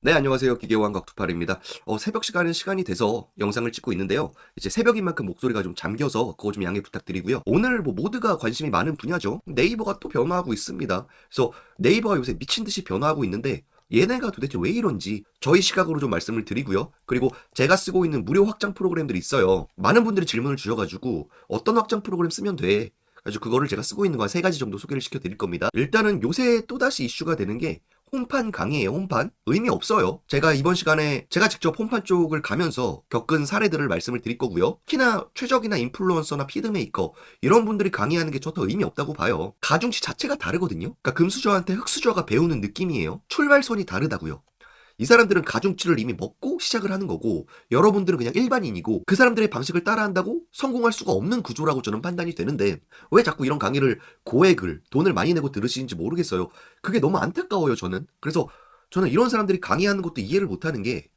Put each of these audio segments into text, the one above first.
네, 안녕하세요. 기계왕 곽투팔입니다. 새벽 시간이 돼서 영상을 찍고 있는데요. 이제 새벽인 만큼 목소리가 좀 잠겨서 그거 좀 양해 부탁드리고요. 오늘 뭐 모두가 관심이 많은 분야죠. 네이버가 또 변화하고 있습니다. 그래서 네이버가 요새 미친 듯이 변화하고 있는데 얘네가 도대체 왜 이런지 저희 시각으로 좀 말씀을 드리고요. 그리고 제가 쓰고 있는 무료 확장 프로그램들이 있어요. 많은 분들이 질문을 주셔가지고 어떤 확장 프로그램 쓰면 돼? 그래서 그거를 제가 쓰고 있는 거 한 세 가지 정도 소개를 시켜 드릴 겁니다. 일단은 요새 또다시 이슈가 되는 게 홈판 강의예요. 홈판 의미 없어요. 제가 이번 시간에 제가 직접 홈판 쪽을 가면서 겪은 사례들을 말씀을 드릴 거고요. 특히나 최적이나 인플루언서나 피드메이커 이런 분들이 강의하는 게 저 더 의미 없다고 봐요. 가중치 자체가 다르거든요. 그러니까 금수저한테 흑수저가 배우는 느낌이에요. 출발선이 다르다고요. 이 사람들은 가중치를 이미 먹고 시작을 하는 거고 여러분들은 그냥 일반인이고 그 사람들의 방식을 따라한다고 성공할 수가 없는 구조라고 저는 판단이 되는데 왜 자꾸 이런 강의를 고액을 돈을 많이 내고 들으시는지 모르겠어요. 그게 너무 안타까워요, 저는. 그래서 저는 이런 사람들이 강의하는 것도 이해를 못하는 게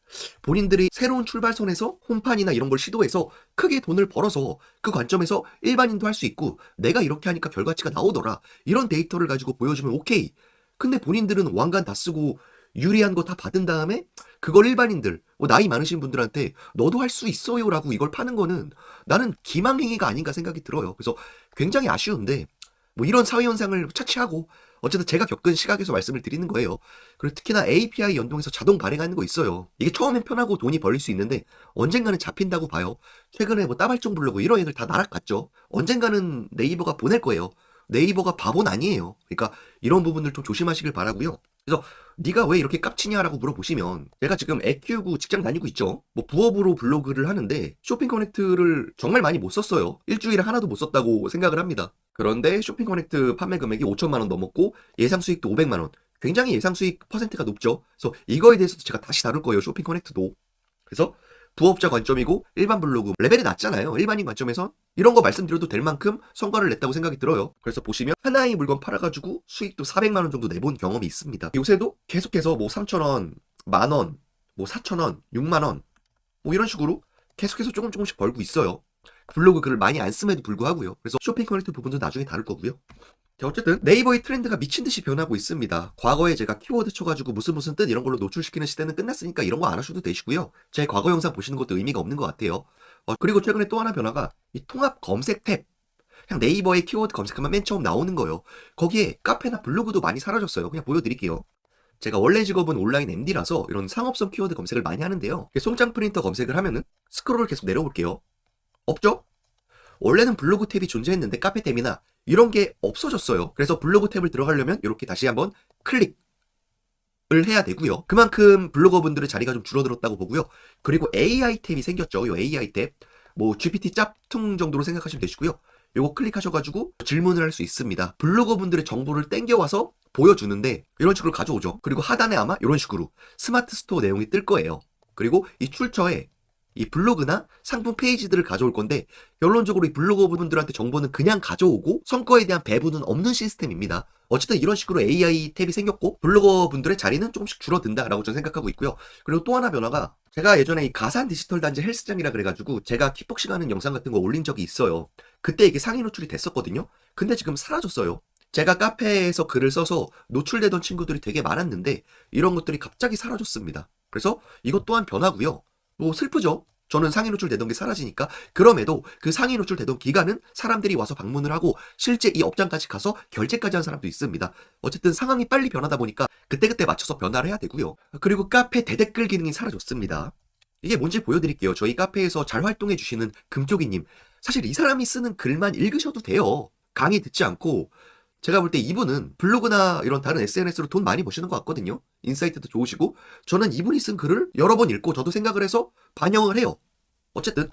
본인들이 새로운 출발선에서 홈판이나 이런 걸 시도해서 크게 돈을 벌어서 그 관점에서 일반인도 할 수 있고 내가 이렇게 하니까 결과치가 나오더라. 이런 데이터를 가지고 보여주면 오케이. 근데 본인들은 왕관 다 쓰고 유리한 거 다 받은 다음에 그걸 일반인들, 나이 많으신 분들한테 너도 할 수 있어요 라고 이걸 파는 거는 나는 기망행위가 아닌가 생각이 들어요. 그래서 굉장히 아쉬운데 뭐 이런 사회 현상을 차치하고 어쨌든 제가 겪은 시각에서 말씀을 드리는 거예요. 그리고 특히나 API 연동해서 자동 발행하는 거 있어요. 이게 처음엔 편하고 돈이 벌릴 수 있는데 언젠가는 잡힌다고 봐요. 최근에 뭐 따발총 블로그 이런 애들 다 날아갔죠. 언젠가는 네이버가 보낼 거예요. 네이버가 바보는 아니에요. 그러니까 이런 부분들 좀 조심하시길 바라고요. 그래서 네가 왜 이렇게 깝치냐라고 물어보시면 제가 지금 애 키우고 직장 다니고 있죠. 뭐 부업으로 블로그를 하는데 쇼핑 커넥트를 정말 많이 못 썼어요. 일주일에 하나도 못 썼다고 생각을 합니다. 그런데 쇼핑 커넥트 판매 금액이 5천만 원 넘었고 예상 수익도 500만 원. 굉장히 예상 수익 퍼센트가 높죠. 그래서 이거에 대해서도 제가 다시 다룰 거예요. 쇼핑 커넥트도. 그래서 부업자 관점이고 일반 블로그 레벨이 낮잖아요. 일반인 관점에서 이런 거 말씀드려도 될 만큼 성과를 냈다고 생각이 들어요. 그래서 보시면 하나의 물건 팔아가지고 수익도 400만 원 정도 내본 경험이 있습니다. 요새도 계속해서 뭐 3,000원, 만원, 뭐 4,000원, 6만원 뭐 이런 식으로 계속해서 조금씩 벌고 있어요. 블로그 글을 많이 안 씀에도 불구하고요. 그래서 쇼핑 커넥트 부분도 나중에 다룰 거고요. 자, 어쨌든 네이버의 트렌드가 미친 듯이 변하고 있습니다. 과거에 제가 키워드 쳐가지고 무슨 뜻 이런 걸로 노출시키는 시대는 끝났으니까 이런 거 안 하셔도 되시고요. 제 과거 영상 보시는 것도 의미가 없는 것 같아요. 그리고 최근에 또 하나 변화가 이 통합 검색 탭. 그냥 네이버에 키워드 검색하면 맨 처음 나오는 거예요. 거기에 카페나 블로그도 많이 사라졌어요. 그냥 보여드릴게요. 제가 원래 직업은 온라인 MD라서 이런 상업성 키워드 검색을 많이 하는데요. 송장 프린터 검색을 하면은 스크롤을 계속 내려볼게요. 없죠? 원래는 블로그 탭이 존재했는데 카페 탭이나 이런 게 없어졌어요. 그래서 블로그 탭을 들어가려면 이렇게 다시 한번 클릭을 해야 되고요. 그만큼 블로거분들의 자리가 좀 줄어들었다고 보고요. 그리고 AI 탭이 생겼죠. 이 AI 탭. 뭐 GPT 짭퉁 정도로 생각하시면 되시고요. 요거 클릭하셔가지고 질문을 할 수 있습니다. 블로거분들의 정보를 땡겨와서 보여주는데 이런 식으로 가져오죠. 그리고 하단에 아마 이런 식으로 스마트 스토어 내용이 뜰 거예요. 그리고 이 출처에 이 블로그나 상품 페이지들을 가져올 건데 결론적으로 이 블로거 분들한테 정보는 그냥 가져오고 성과에 대한 배분은 없는 시스템입니다. 어쨌든 이런 식으로 AI 탭이 생겼고 블로거 분들의 자리는 조금씩 줄어든다라고 저는 생각하고 있고요. 그리고 또 하나 변화가 제가 예전에 이 가산 디지털 단지 헬스장이라 그래가지고 제가 킥복싱 하는 영상 같은 거 올린 적이 있어요. 그때 이게 상위 노출이 됐었거든요. 근데 지금 사라졌어요. 제가 카페에서 글을 써서 노출되던 친구들이 되게 많았는데 이런 것들이 갑자기 사라졌습니다. 그래서 이것 또한 변화고요. 뭐 슬프죠. 저는 상위 노출 되던 게 사라지니까. 그럼에도 그 상위 노출 되던 기간은 사람들이 와서 방문을 하고 실제 이 업장까지 가서 결제까지 한 사람도 있습니다. 어쨌든 상황이 빨리 변하다 보니까 그때그때 맞춰서 변화를 해야 되고요. 그리고 카페 대댓글 기능이 사라졌습니다. 이게 뭔지 보여드릴게요. 저희 카페에서 잘 활동해 주시는 금쪽이님. 사실 이 사람이 쓰는 글만 읽으셔도 돼요. 강의 듣지 않고. 제가 볼 때 이분은 블로그나 이런 다른 SNS로 돈 많이 버시는 것 같거든요. 인사이트도 좋으시고 저는 이분이 쓴 글을 여러 번 읽고 저도 생각을 해서 반영을 해요. 어쨌든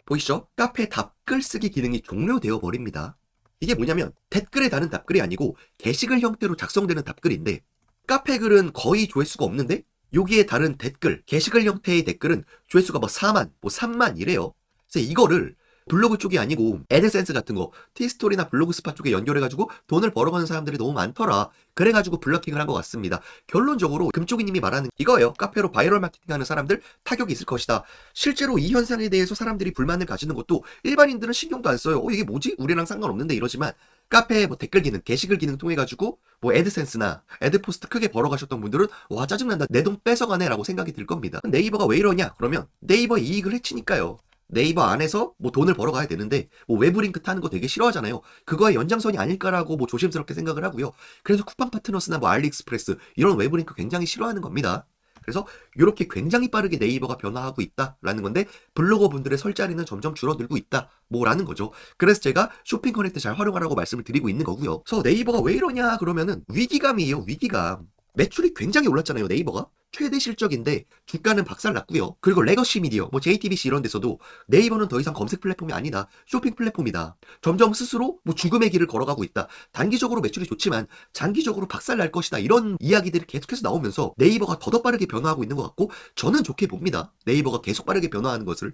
보이시죠? 카페 답글 쓰기 기능이 종료되어 버립니다. 이게 뭐냐면 댓글에 다는 답글이 아니고 게시글 형태로 작성되는 답글인데 카페 글은 거의 조회수가 없는데 여기에 다른 댓글, 게시글 형태의 댓글은 조회수가 뭐 4만, 뭐 3만 이래요. 그래서 이거를 블로그 쪽이 아니고 애드센스 같은 거 티스토리나 블로그 스팟 쪽에 연결해가지고 돈을 벌어가는 사람들이 너무 많더라. 그래가지고 블러킹을 한 것 같습니다. 결론적으로 금쪽이님이 말하는 이거예요. 카페로 바이럴 마케팅하는 사람들 타격이 있을 것이다. 실제로 이 현상에 대해서 사람들이 불만을 가지는 것도 일반인들은 신경도 안 써요. 이게 뭐지? 우리랑 상관없는데 이러지만 카페 뭐 댓글 기능, 게시글 기능 통해 가지고 뭐 애드센스나 애드포스트 크게 벌어가셨던 분들은 와 짜증난다 내 돈 뺏어가네 라고 생각이 들 겁니다. 네이버가 왜 이러냐 그러면 네이버 이익을 해치니까요. 네이버 안에서 뭐 돈을 벌어가야 되는데 뭐 외부 링크 타는 거 되게 싫어하잖아요. 그거의 연장선이 아닐까라고 뭐 조심스럽게 생각을 하고요. 그래서 쿠팡 파트너스나 뭐 알리익스프레스 이런 외부 링크 굉장히 싫어하는 겁니다. 그래서 이렇게 굉장히 빠르게 네이버가 변화하고 있다라는 건데 블로거 분들의 설 자리는 점점 줄어들고 있다 뭐라는 거죠. 그래서 제가 쇼핑 커넥트 잘 활용하라고 말씀을 드리고 있는 거고요. 그래서 네이버가 왜 이러냐 그러면은 위기감이에요. 위기감. 매출이 굉장히 올랐잖아요. 네이버가 최대 실적인데 주가는 박살났고요. 그리고 레거시 미디어 뭐 JTBC 이런 데서도 네이버는 더 이상 검색 플랫폼이 아니다. 쇼핑 플랫폼이다. 점점 스스로 뭐 죽음의 길을 걸어가고 있다. 단기적으로 매출이 좋지만 장기적으로 박살날 것이다. 이런 이야기들이 계속해서 나오면서 네이버가 더더 빠르게 변화하고 있는 것 같고 저는 좋게 봅니다. 네이버가 계속 빠르게 변화하는 것을.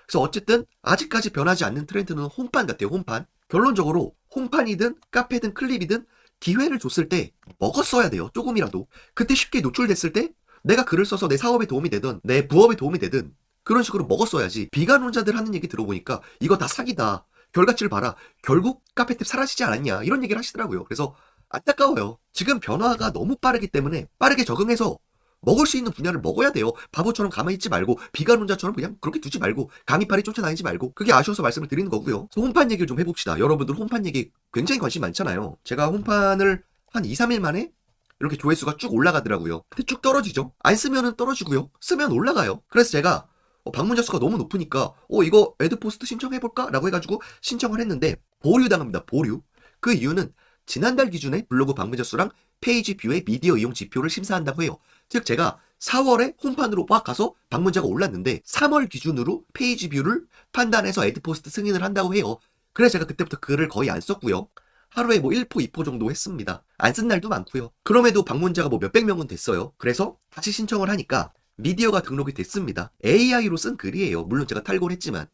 그래서 어쨌든 아직까지 변하지 않는 트렌드는 홈판 같아요. 홈판. 결론적으로 홈판이든 카페든 클립이든 기회를 줬을 때 먹었어야 돼요. 조금이라도. 그때 쉽게 노출됐을 때 내가 글을 써서 내 사업에 도움이 되든 내 부업에 도움이 되든 그런 식으로 먹었어야지. 비관론자들 하는 얘기 들어보니까 이거 다 사기다. 결과치를 봐라. 결국 카페탭 사라지지 않았냐. 이런 얘기를 하시더라고요. 그래서 안타까워요. 지금 변화가 너무 빠르기 때문에 빠르게 적응해서 먹을 수 있는 분야를 먹어야 돼요. 바보처럼 가만히 있지 말고 비관론자처럼 그냥 그렇게 두지 말고 강의팔이 쫓아다니지 말고 그게 아쉬워서 말씀을 드리는 거고요. 그래서 홈판 얘기를 좀 해봅시다. 여러분들 홈판 얘기 굉장히 관심 많잖아요. 제가 홈판을 한 2, 3일 만에 이렇게 조회수가 쭉 올라가더라고요. 근데 쭉 떨어지죠. 안 쓰면은 떨어지고요. 쓰면 올라가요. 그래서 제가 방문자 수가 너무 높으니까 이거 애드포스트 신청해볼까? 라고 해가지고 신청을 했는데 보류당합니다. 보류. 그 이유는 지난달 기준에 블로그 방문자 수랑 페이지 뷰의 미디어 이용 지표를 심사한다고 해요. 즉 제가 4월에 홈판으로 막 가서 방문자가 올랐는데 3월 기준으로 페이지 뷰를 판단해서 애드포스트 승인을 한다고 해요. 그래서 제가 그때부터 글을 거의 안 썼고요. 하루에 뭐 1포, 2포 정도 했습니다. 안 쓴 날도 많고요. 그럼에도 방문자가 뭐 몇백 명은 됐어요. 그래서 다시 신청을 하니까 미디어가 등록이 됐습니다. AI로 쓴 글이에요. 물론 제가 탈고를 했지만.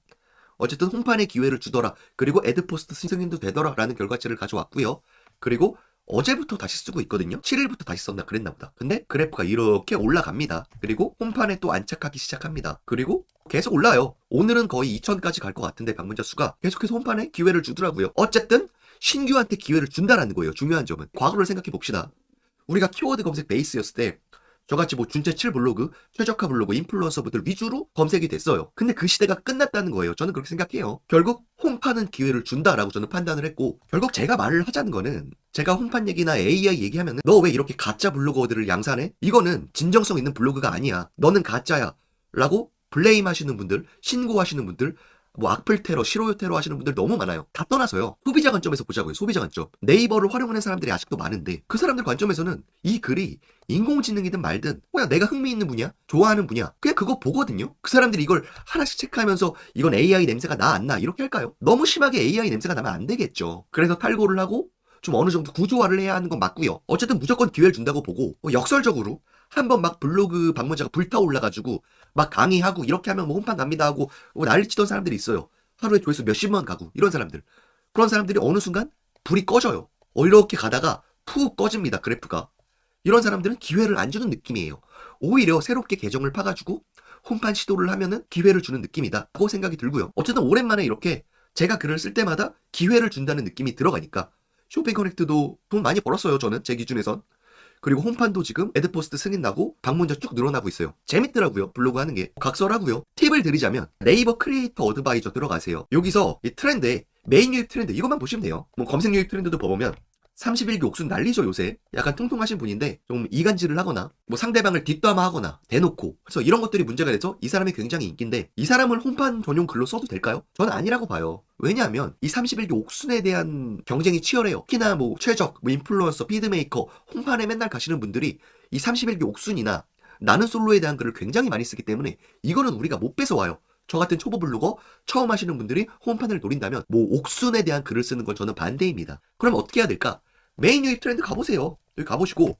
어쨌든 홈판에 기회를 주더라. 그리고 애드포스트 승인도 되더라. 라는 결과치를 가져왔고요. 그리고 어제부터 다시 쓰고 있거든요. 7일부터 다시 썼나 그랬나 보다. 근데 그래프가 이렇게 올라갑니다. 그리고 홈판에 또 안착하기 시작합니다. 그리고 계속 올라요. 오늘은 거의 2,000까지 갈 것 같은데 방문자 수가 계속해서 홈판에 기회를 주더라고요. 어쨌든 신규한테 기회를 준다라는 거예요. 중요한 점은. 과거를 생각해 봅시다. 우리가 키워드 검색 베이스였을 때 저같이 뭐 준체 7 블로그, 최적화 블로그, 인플루언서분들 위주로 검색이 됐어요. 근데 그 시대가 끝났다는 거예요. 저는 그렇게 생각해요. 결국 홈판은 기회를 준다라고 저는 판단을 했고 결국 제가 말을 하자는 거는 제가 홈판 얘기나 AI 얘기하면은 너 왜 이렇게 가짜 블로거들을 양산해? 이거는 진정성 있는 블로그가 아니야. 너는 가짜야. 라고 블레임 하시는 분들, 신고하시는 분들 뭐 악플 테러, 실오요 테러 하시는 분들 너무 많아요. 다 떠나서요. 소비자 관점에서 보자고요. 소비자 관점. 네이버를 활용하는 사람들이 아직도 많은데 그 사람들 관점에서는 이 글이 인공지능이든 말든 그냥 내가 흥미있는 분야, 좋아하는 분야 그냥 그거 보거든요. 그 사람들이 이걸 하나씩 체크하면서 이건 AI 냄새가 나 안 나 이렇게 할까요? 너무 심하게 AI 냄새가 나면 안 되겠죠. 그래서 탈고를 하고 좀 어느 정도 구조화를 해야 하는 건 맞고요. 어쨌든 무조건 기회를 준다고 보고 역설적으로 한번 막 블로그 방문자가 불타올라가지고 막 강의하고 이렇게 하면 뭐 홈판 갑니다 하고 뭐 난리치던 사람들이 있어요. 하루에 조회수 몇십만 가고 이런 사람들. 그런 사람들이 어느 순간 불이 꺼져요. 이렇게 가다가 푹 꺼집니다. 그래프가. 이런 사람들은 기회를 안 주는 느낌이에요. 오히려 새롭게 계정을 파가지고 홈판 시도를 하면은 기회를 주는 느낌이다 라고 생각이 들고요. 어쨌든 오랜만에 이렇게 제가 글을 쓸 때마다 기회를 준다는 느낌이 들어가니까 쇼핑 커넥트도 돈 많이 벌었어요. 저는 제 기준에선. 그리고 홈판도 지금 애드포스트 승인 나고 방문자 쭉 늘어나고 있어요. 재밌더라고요. 블로그 하는 게. 각설하고요. 팁을 드리자면 네이버 크리에이터 어드바이저 들어가세요. 여기서 이 트렌드에 메인 유입 트렌드 이것만 보시면 돼요. 뭐 검색 유입 트렌드도 보면 31기 옥순 난리죠 요새. 약간 통통하신 분인데 좀 이간질을 하거나 뭐 상대방을 뒷담화하거나 대놓고 그래서 이런 것들이 문제가 돼서 이 사람이 굉장히 인기인데 이 사람을 홈판 전용 글로 써도 될까요? 저는 아니라고 봐요. 왜냐하면 이 31기 옥순에 대한 경쟁이 치열해요. 특히나 뭐 최적, 뭐 인플루언서, 피드메이커, 홈판에 맨날 가시는 분들이 이 31기 옥순이나 나는 솔로에 대한 글을 굉장히 많이 쓰기 때문에 이거는 우리가 못 뺏어와요. 저 같은 초보 블로거 처음 하시는 분들이 홈판을 노린다면 뭐 옥순에 대한 글을 쓰는 건 저는 반대입니다. 그럼 어떻게 해야 될까? 메인 유입 트렌드 가보세요. 여기 가보시고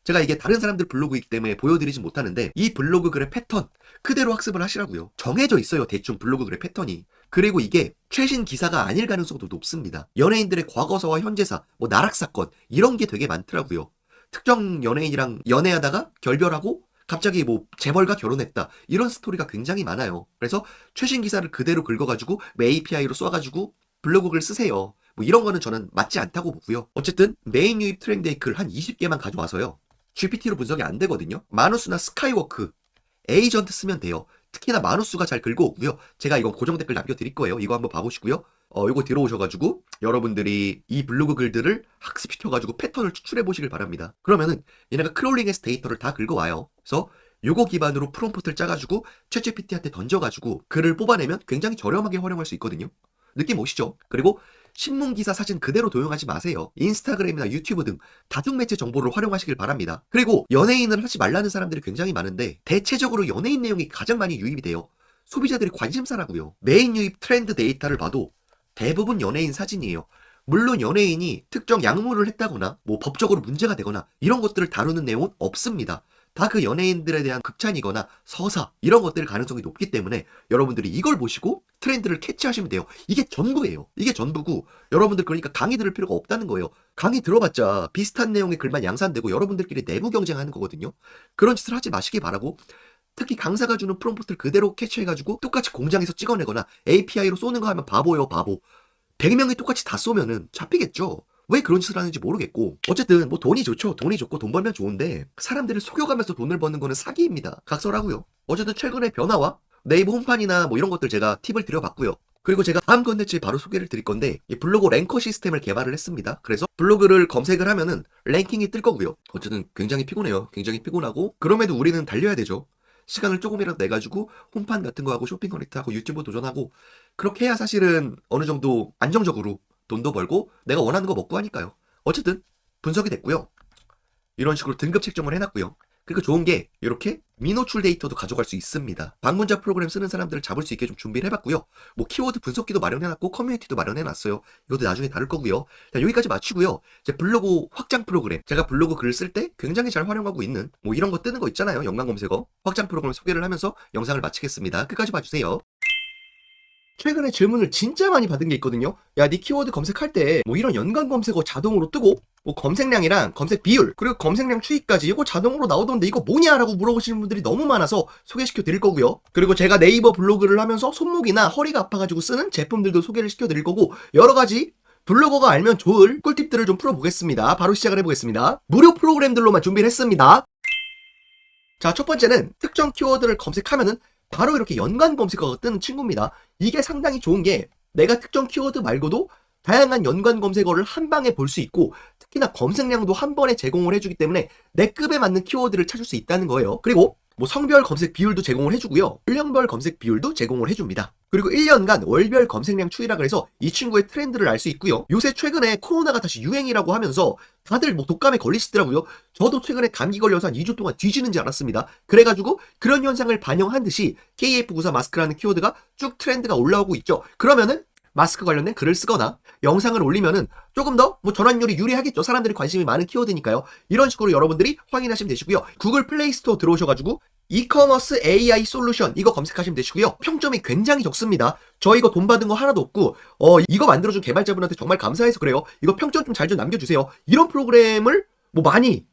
제가 이게 다른 사람들 블로그이기 때문에 보여드리진 못하는데 이 블로그 글의 패턴 그대로 학습을 하시라고요. 정해져 있어요. 대충 블로그 글의 패턴이. 그리고 이게 최신 기사가 아닐 가능성도 높습니다. 연예인들의 과거사와 현재사, 뭐 나락사건 이런 게 되게 많더라고요. 특정 연예인이랑 연애하다가 결별하고 갑자기 뭐 재벌과 결혼했다 이런 스토리가 굉장히 많아요. 그래서 최신 기사를 그대로 긁어가지고 API로 쏴가지고 블로그 글 쓰세요. 뭐 이런 거는 저는 맞지 않다고 보고요. 어쨌든 메인 유입 트렌드 글한 20개만 가져와서요. GPT로 분석이 안 되거든요. 마누스나 스카이워크, 에이전트 쓰면 돼요. 특히나 마누스가 잘 긁어 오고요. 제가 이거 고정 댓글 남겨드릴 거예요. 이거 한번 봐보시고요. 이거 들어오셔가지고 여러분들이 이 블로그 글들을 학습시켜가지고 패턴을 추출해 보시길 바랍니다. 그러면은 얘네가 크롤링해서 데이터를 다 긁어와요. 그래서 요거 기반으로 프롬프트를 짜가지고 챗GPT한테 던져가지고 글을 뽑아내면 굉장히 저렴하게 활용할 수 있거든요. 느낌 오시죠? 그리고 신문기사 사진 그대로 도용하지 마세요. 인스타그램이나 유튜브 등 다중매체 정보를 활용하시길 바랍니다. 그리고 연예인을 하지 말라는 사람들이 굉장히 많은데 대체적으로 연예인 내용이 가장 많이 유입이 돼요. 소비자들이 관심사라고요. 메인 유입 트렌드 데이터를 봐도 대부분 연예인 사진이에요. 물론 연예인이 특정 약물을 했다거나 뭐 법적으로 문제가 되거나 이런 것들을 다루는 내용은 없습니다. 다 그 연예인들에 대한 극찬이거나 서사 이런 것들 가능성이 높기 때문에 여러분들이 이걸 보시고 트렌드를 캐치하시면 돼요. 이게 전부예요. 이게 전부고 여러분들 그러니까 강의 들을 필요가 없다는 거예요. 강의 들어봤자 비슷한 내용의 글만 양산되고 여러분들끼리 내부 경쟁하는 거거든요. 그런 짓을 하지 마시기 바라고 특히 강사가 주는 프롬프트를 그대로 캐치해가지고 똑같이 공장에서 찍어내거나 API로 쏘는 거 하면 바보예요, 바보. 100명이 똑같이 다 쏘면은 잡히겠죠. 왜 그런 짓을 하는지 모르겠고 어쨌든 뭐 돈이 좋죠. 돈이 좋고 돈 벌면 좋은데 사람들을 속여가면서 돈을 버는 거는 사기입니다. 각설하고요. 어쨌든 최근의 변화와 네이버 홈판이나 뭐 이런 것들 제가 팁을 드려봤고요. 그리고 제가 다음 컨텐츠에 바로 소개를 드릴 건데 이 블로그 랭커 시스템을 개발을 했습니다. 그래서 블로그를 검색을 하면은 랭킹이 뜰 거고요. 어쨌든 굉장히 피곤해요. 굉장히 피곤하고 그럼에도 우리는 달려야 되죠. 시간을 조금이라도 내가지고 홈판 같은 거 하고 쇼핑 커넥트하고 유튜브 도전하고 그렇게 해야 사실은 어느 정도 안정적으로 돈도 벌고 내가 원하는 거 먹고 하니까요. 어쨌든 분석이 됐고요. 이런 식으로 등급 책정을 해놨고요. 그리고 좋은 게 이렇게 미노출 데이터도 가져갈 수 있습니다. 방문자 프로그램 쓰는 사람들을 잡을 수 있게 좀 준비를 해봤고요. 뭐 키워드 분석기도 마련해놨고 커뮤니티도 마련해놨어요. 이것도 나중에 다룰 거고요. 자, 여기까지 마치고요. 이제 블로그 확장 프로그램 제가 블로그 글을 쓸 때 굉장히 잘 활용하고 있는 뭐 이런 거 뜨는 거 있잖아요. 연관 검색어 확장 프로그램 소개를 하면서 영상을 마치겠습니다. 끝까지 봐주세요. 최근에 질문을 진짜 많이 받은 게 있거든요. 야, 네 키워드 검색할 때 뭐 이런 연관 검색어 자동으로 뜨고 뭐 검색량이랑 검색 비율 그리고 검색량 추이까지 이거 자동으로 나오던데 이거 뭐냐 라고 물어보시는 분들이 너무 많아서 소개시켜 드릴 거고요. 그리고 제가 네이버 블로그를 하면서 손목이나 허리가 아파가지고 쓰는 제품들도 소개를 시켜 드릴 거고 여러 가지 블로거가 알면 좋을 꿀팁들을 좀 풀어보겠습니다. 바로 시작을 해보겠습니다. 무료 프로그램들로만 준비를 했습니다. 자, 첫 번째는 특정 키워드를 검색하면은 바로 이렇게 연관 검색어가 뜨는 친구입니다. 이게 상당히 좋은 게 내가 특정 키워드 말고도 다양한 연관 검색어를 한 방에 볼 수 있고 특히나 검색량도 한 번에 제공을 해주기 때문에 내 급에 맞는 키워드를 찾을 수 있다는 거예요. 그리고 뭐 성별 검색 비율도 제공을 해주고요. 연령별 검색 비율도 제공을 해줍니다. 그리고 1년간 월별 검색량 추이라 그래서 이 친구의 트렌드를 알 수 있고요. 요새 최근에 코로나가 다시 유행이라고 하면서 다들 뭐 독감에 걸리시더라고요. 저도 최근에 감기 걸려서 한 2주 동안 뒤지는 줄 알았습니다. 그래가지고 그런 현상을 반영한 듯이 KF94 마스크라는 키워드가 쭉 트렌드가 올라오고 있죠. 그러면은 마스크 관련된 글을 쓰거나 영상을 올리면은 조금 더 뭐 전환율이 유리하겠죠. 사람들이 관심이 많은 키워드니까요. 이런 식으로 여러분들이 확인하시면 되시고요. 구글 플레이 스토어 들어오셔가지고 이커머스 AI 솔루션 이거 검색하시면 되시고요. 평점이 굉장히 적습니다. 저 이거 돈 받은 거 하나도 없고 이거 만들어준 개발자분한테 정말 감사해서 그래요. 이거 평점 좀 잘 좀 남겨주세요. 이런 프로그램을 뭐 많이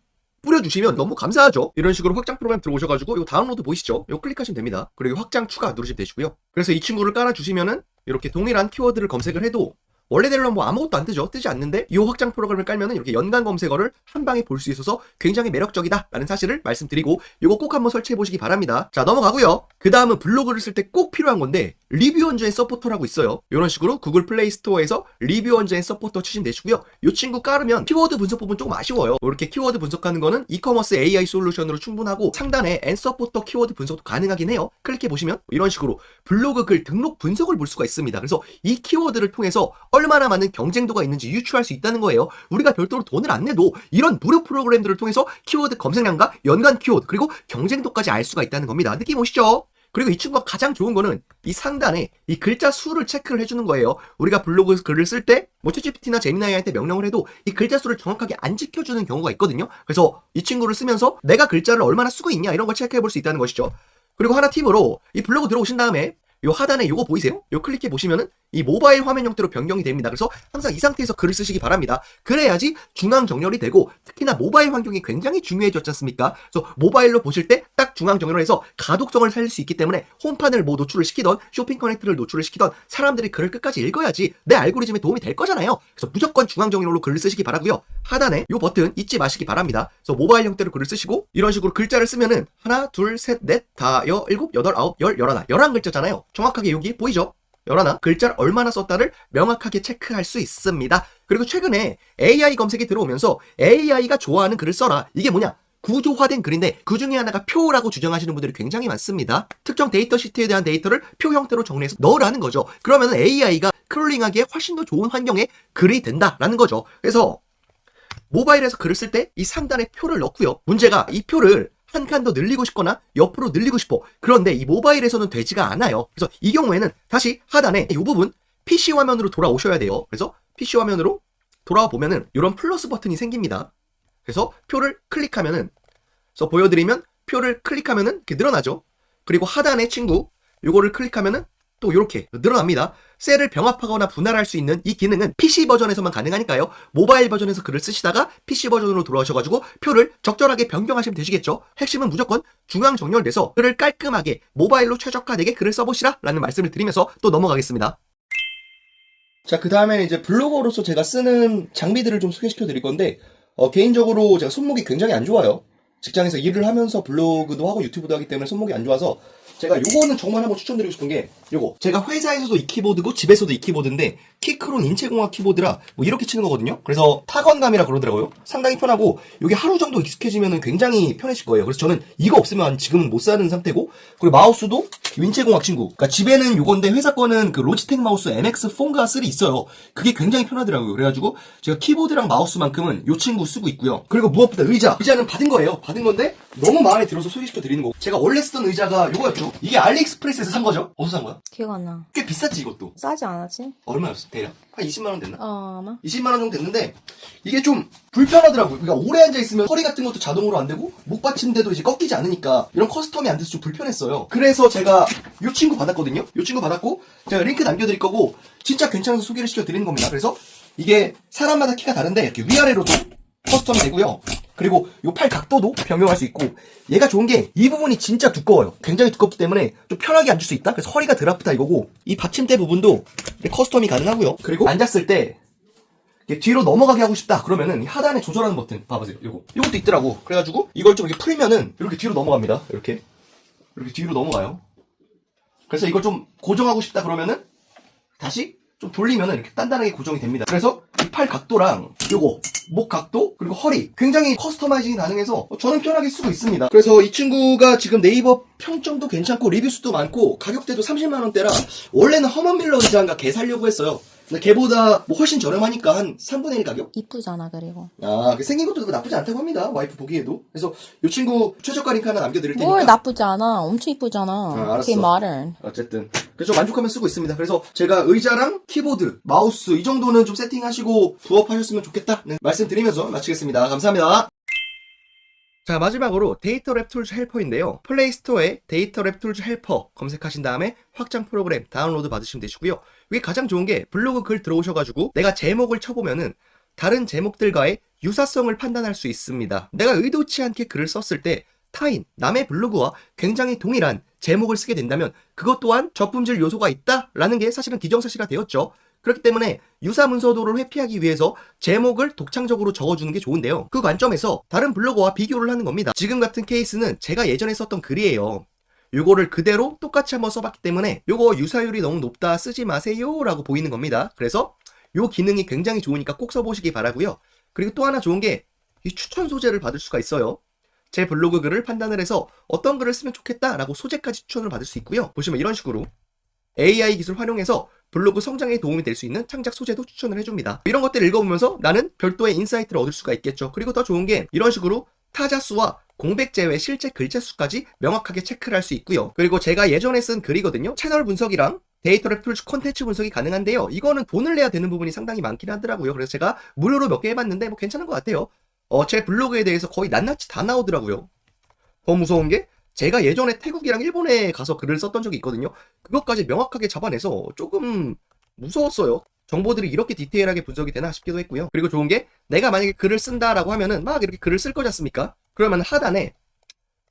뿌려주시면 너무 감사하죠. 이런 식으로 확장 프로그램 들어오셔가지고 이거 다운로드 보이시죠? 이거 클릭하시면 됩니다. 그리고 확장 추가 누르시면 되시고요. 그래서 이 친구를 깔아주시면은 이렇게 동일한 키워드를 검색을 해도 원래대로는 뭐 아무것도 안 뜨죠. 뜨지 않는데 이 확장 프로그램을 깔면은 이렇게 연관 검색어를 한 방에 볼 수 있어서 굉장히 매력적이다 라는 사실을 말씀드리고 이거 꼭 한번 설치해 보시기 바랍니다. 자, 넘어가고요. 그 다음은 블로그를 쓸 때 꼭 필요한 건데 리뷰 언저앤 서포터라고 있어요. 이런 식으로 구글 플레이 스토어에서 리뷰 언저앤 서포터 치시면 되시고요. 이 친구 깔으면 키워드 분석 부분 조금 아쉬워요. 이렇게 키워드 분석하는 거는 이커머스 AI 솔루션으로 충분하고 상단에 앤 서포터 키워드 분석도 가능하긴 해요. 클릭해 보시면 이런 식으로 블로그 글 등록 분석을 볼 수가 있습니다. 그래서 이 키워드를 통해서 얼마나 많은 경쟁도가 있는지 유추할 수 있다는 거예요. 우리가 별도로 돈을 안 내도 이런 무료 프로그램들을 통해서 키워드 검색량과 연관 키워드 그리고 경쟁도까지 알 수가 있다는 겁니다. 느낌 오시죠? 그리고 이 친구가 가장 좋은 거는 이 상단에 이 글자 수를 체크를 해주는 거예요. 우리가 블로그 글을 쓸 때 뭐 챗GPT나 제미나이한테 명령을 해도 이 글자 수를 정확하게 안 지켜주는 경우가 있거든요. 그래서 이 친구를 쓰면서 내가 글자를 얼마나 쓰고 있냐 이런 걸 체크해 볼 수 있다는 것이죠. 그리고 하나 팁으로 이 블로그 들어오신 다음에 요 하단에 요거 보이세요? 요 클릭해 보시면은 이 모바일 화면 형태로 변경이 됩니다. 그래서 항상 이 상태에서 글을 쓰시기 바랍니다. 그래야지 중앙 정렬이 되고, 특히나 모바일 환경이 굉장히 중요해졌지 않습니까? 그래서 모바일로 보실 때 딱 중앙 정렬을 해서 가독성을 살릴 수 있기 때문에 홈판을 뭐 노출을 시키던, 쇼핑 커넥트를 노출을 시키던 사람들이 글을 끝까지 읽어야지 내 알고리즘에 도움이 될 거잖아요. 그래서 무조건 중앙 정렬로 글을 쓰시기 바라고요. 하단에 요 버튼 잊지 마시기 바랍니다. 그래서 모바일 형태로 글을 쓰시고, 이런 식으로 글자를 쓰면은 하나, 둘, 셋, 넷, 다, 여, 일곱, 여덟, 아홉, 열, 열하나, 11글자잖아요. 정확하게 여기 보이죠? 열하나, 글자를 얼마나 썼다를 명확하게 체크할 수 있습니다. 그리고 최근에 AI 검색이 들어오면서 AI가 좋아하는 글을 써라. 이게 뭐냐? 구조화된 글인데 그 중에 하나가 표라고 주장하시는 분들이 굉장히 많습니다. 특정 데이터 시트에 대한 데이터를 표 형태로 정리해서 넣으라는 거죠. 그러면 AI가 크롤링하기에 훨씬 더 좋은 환경의 글이 된다라는 거죠. 그래서 모바일에서 글을 쓸 때 이 상단에 표를 넣고요. 문제가 이 표를 한 칸 더 늘리고 싶거나 옆으로 늘리고 싶어. 그런데 이 모바일에서는 되지가 않아요. 그래서 이 경우에는 다시 하단에 이 부분 PC 화면으로 돌아오셔야 돼요. 그래서 PC 화면으로 돌아와 보면은 이런 플러스 버튼이 생깁니다. 그래서 표를 클릭하면은, 그래서 보여드리면 표를 클릭하면은 이렇게 늘어나죠. 그리고 하단에 친구 요거를 클릭하면은 또 이렇게 늘어납니다. 셀을 병합하거나 분할할 수 있는 이 기능은 PC 버전에서만 가능하니까요. 모바일 버전에서 글을 쓰시다가 PC 버전으로 돌아오셔가지고 표를 적절하게 변경하시면 되시겠죠. 핵심은 무조건 중앙 정렬돼서 글을 깔끔하게 모바일로 최적화되게 글을 써보시라 라는 말씀을 드리면서 또 넘어가겠습니다. 자, 그 다음에 이제 블로거로서 제가 쓰는 장비들을 좀 소개시켜 드릴 건데, 개인적으로 제가 손목이 굉장히 안 좋아요. 직장에서 일을 하면서 블로그도 하고 유튜브도 하기 때문에 손목이 안 좋아서 제가 요거는 정말 한번 추천드리고 싶은 게, 요거 제가 회사에서도 이 키보드고 집에서도 이 키보드인데 키크론 인체공학 키보드라 뭐 이렇게 치는 거거든요. 그래서 타건감이라 그러더라고요. 상당히 편하고 요게 하루 정도 익숙해지면 굉장히 편해질 거예요. 그래서 저는 이거 없으면 지금은 못 사는 상태고, 그리고 마우스도 인체공학 친구. 그러니까 집에는 요건데 회사 거는 그 로지텍 마우스 MX4인가 3 있어요. 그게 굉장히 편하더라고요. 그래가지고 제가 키보드랑 마우스만큼은 요 친구 쓰고 있고요. 그리고 무엇보다 의자는 받은 거예요. 받은 건데 너무 마음에 들어서 소개시켜 드리는 거. 제가 원래 쓰던 의자가 요거였죠. 이게 알리익스프레스에서 산 거죠. 어디서 산 거야? 기억 안 나. 꽤 비쌌지 이것도. 싸지 않았지? 얼마였어 대략? 한 20만원 됐나? 아마? 20만원 정도 됐는데 이게 좀 불편하더라고요. 그러니까 오래 앉아있으면 허리 같은 것도 자동으로 안 되고 목 받침대도 이제 꺾이지 않으니까 이런 커스텀이 안 돼서 좀 불편했어요. 그래서 제가 요 친구 받았거든요. 요 친구 받았고 제가 링크 남겨드릴 거고 진짜 괜찮아서 소개를 시켜드리는 겁니다. 그래서 이게 사람마다 키가 다른데 이렇게 위아래로도 커스텀이 되고요. 그리고 요 팔 각도도 변경할 수 있고, 얘가 좋은 게 이 부분이 진짜 두꺼워요. 굉장히 두껍기 때문에 좀 편하게 앉을 수 있다. 그래서 허리가 덜 아프다 이거고, 이 받침대 부분도 커스텀이 가능하고요. 그리고 앉았을 때 뒤로 넘어가게 하고 싶다 그러면은 이 하단에 조절하는 버튼 봐보세요. 요것도 있더라고. 그래가지고 이걸 좀 이렇게 풀면은 이렇게 뒤로 넘어갑니다. 이렇게 뒤로 넘어가요. 그래서 이걸 좀 고정하고 싶다 그러면은 다시 좀 돌리면은 이렇게 단단하게 고정이 됩니다. 그래서 이 팔 각도랑 요거 목 각도 그리고 허리 굉장히 커스터마이징이 가능해서 저는 편하게 쓰고 있습니다. 그래서 이 친구가 지금 네이버 평점도 괜찮고 리뷰 수도 많고 가격대도 30만원대라 원래는 허먼밀러 의자인가 걔 사려고 했어요. 근데 걔보다 뭐 훨씬 저렴하니까 한 3분의 1 가격? 이쁘잖아. 그리고 생긴 것도 나쁘지 않다고 합니다. 와이프 보기에도. 그래서 이 친구 최저가 링크 하나 남겨드릴 테니까. 뭘 나쁘지 않아. 엄청 이쁘잖아. 알았어. 되게 modern. 어쨌든 그래서 만족하면 쓰고 있습니다. 그래서 제가 의자랑 키보드, 마우스 이 정도는 좀 세팅하시고 부업하셨으면 좋겠다는 말씀드리면서 마치겠습니다. 감사합니다. 자, 마지막으로 데이터 랩 툴즈 헬퍼인데요. 플레이스토어에 데이터 랩 툴즈 헬퍼 검색하신 다음에 확장 프로그램 다운로드 받으시면 되시고요. 이게 가장 좋은 게 블로그 글 들어오셔가지고 내가 제목을 쳐보면은 다른 제목들과의 유사성을 판단할 수 있습니다. 내가 의도치 않게 글을 썼을 때 타인, 남의 블로그와 굉장히 동일한 제목을 쓰게 된다면 그것 또한 저품질 요소가 있다라는 게 사실은 기정사실화 되었죠. 그렇기 때문에 유사 문서도를 회피하기 위해서 제목을 독창적으로 적어주는 게 좋은데요. 그 관점에서 다른 블로거와 비교를 하는 겁니다. 지금 같은 케이스는 제가 예전에 썼던 글이에요. 요거를 그대로 똑같이 한번 써봤기 때문에 요거 유사율이 너무 높다 쓰지 마세요 라고 보이는 겁니다. 그래서 요 기능이 굉장히 좋으니까 꼭 써보시기 바라고요. 그리고 또 하나 좋은 게 이 추천 소재를 받을 수가 있어요. 제 블로그 글을 판단을 해서 어떤 글을 쓰면 좋겠다라고 소재까지 추천을 받을 수 있고요. 보시면 이런 식으로 AI 기술 활용해서 블로그 성장에 도움이 될 수 있는 창작 소재도 추천을 해줍니다. 이런 것들을 읽어보면서 나는 별도의 인사이트를 얻을 수가 있겠죠. 그리고 더 좋은 게 이런 식으로 타자 수와 공백 제외 실제 글자 수까지 명확하게 체크를 할 수 있고요. 그리고 제가 예전에 쓴 글이거든요. 채널 분석이랑 데이터 랩 툴즈 콘텐츠 분석이 가능한데요. 이거는 돈을 내야 되는 부분이 상당히 많긴 하더라고요. 그래서 제가 무료로 몇 개 해봤는데 뭐 괜찮은 것 같아요. 제 블로그에 대해서 거의 낱낱이 다 나오더라고요. 더 무서운 게 제가 예전에 태국이랑 일본에 가서 글을 썼던 적이 있거든요. 그것까지 명확하게 잡아내서 조금 무서웠어요. 정보들이 이렇게 디테일하게 분석이 되나 싶기도 했고요. 그리고 좋은 게 내가 만약에 글을 쓴다라고 하면은 막 이렇게 글을 쓸 거지 않습니까? 그러면 하단에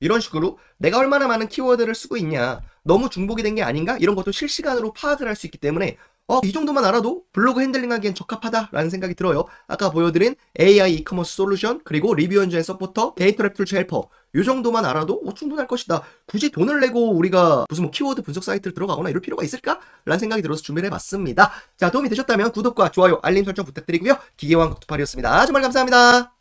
이런 식으로 내가 얼마나 많은 키워드를 쓰고 있냐, 너무 중복이 된 게 아닌가, 이런 것도 실시간으로 파악을 할 수 있기 때문에 이 정도만 알아도 블로그 핸들링하기엔 적합하다라는 생각이 들어요. 아까 보여드린 AI 이커머스 솔루션, 그리고 리뷰 엔진 서포터, 데이터 랩 툴즈 헬퍼, 이 정도만 알아도 충분할 것이다. 굳이 돈을 내고 우리가 무슨 뭐 키워드 분석 사이트를 들어가거나 이럴 필요가 있을까? 라는 생각이 들어서 준비를 해봤습니다. 자, 도움이 되셨다면 구독과 좋아요, 알림 설정 부탁드리고요. 기계왕 격투팔이었습니다. 정말 감사합니다.